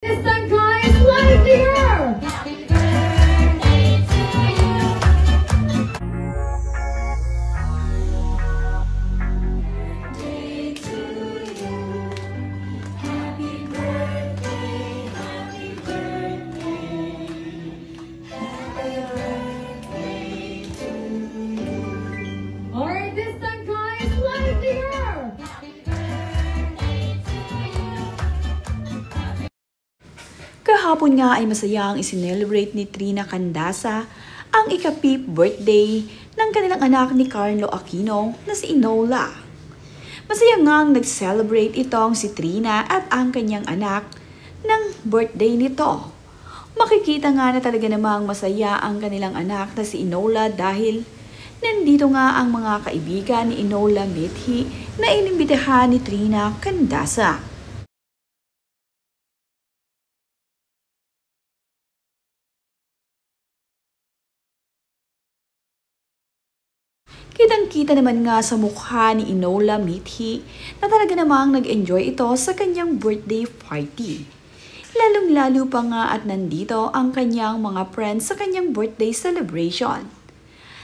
This time, guys, live here! Happy birthday to you. Day to you. Happy birthday, happy birthday. Happy birthday to you. Alright, this time, guys, live here! Happy birthday to you. Kahapon nga ay masayang isinelebrate ni Trina Candasa ang ika-5th birthday ng kanilang anak ni Carlo Aquino na si Enola. Masaya ngang nag-celebrate itong si Trina at ang kanyang anak ng birthday nito. Makikita nga na talaga namang masaya ang kanilang anak na si Enola dahil nandito nga ang mga kaibigan ni Enola Mithi na inimbitahan ni Trina Candasa. Kitang-kita naman nga sa mukha ni Enola Mithi na talaga namang nag-enjoy ito sa kanyang birthday party. Lalong-lalo pa nga at nandito ang kanyang mga friends sa kanyang birthday celebration.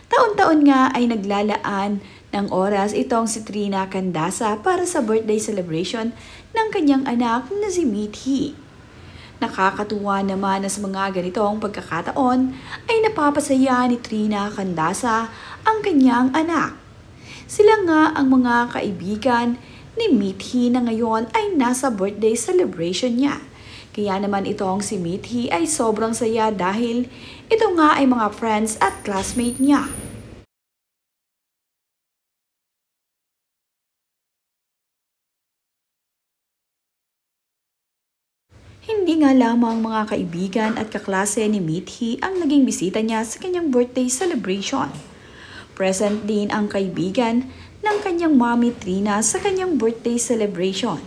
Taon-taon nga ay naglalaan ng oras itong si Trina Candasa para sa birthday celebration ng kanyang anak na si Mithi. Nakakatuwa naman na sa mga ganitong pagkakataon ay napapasaya ni Trina Candasa ang kanyang anak. Sila nga ang mga kaibigan ni Mithi na ngayon ay nasa birthday celebration niya. Kaya naman itong si Mithi ay sobrang saya dahil ito nga ay mga friends at classmate niya. Hindi nga lamang mga kaibigan at kaklase ni Mithi ang naging bisita niya sa kanyang birthday celebration. Present din ang kaibigan ng kanyang mommy Trina sa kanyang birthday celebration.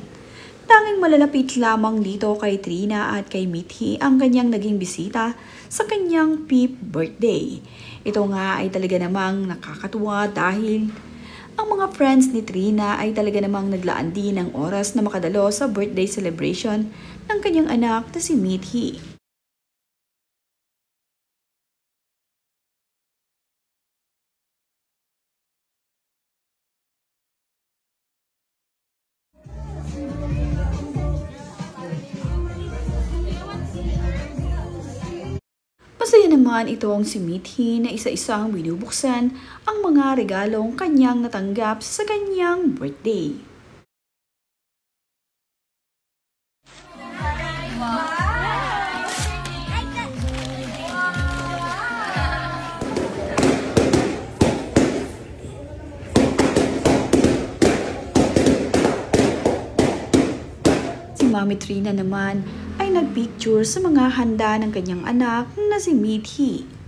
Tanging malalapit lamang dito kay Trina at kay Mithi ang kanyang naging bisita sa kanyang 5th birthday. Ito nga ay talaga namang nakakatuwa dahil ang mga friends ni Trina ay talaga namang naglaan din ng oras na makadalo sa birthday celebration ng kanyang anak na si Mithi. Masaya naman itong si Mithi na isa-isang binubuksan ang mga regalong kanyang natanggap sa kanyang birthday. Si Mami Trina naman ay nagpicture sa mga handa ng kanyang anak na si Mithi.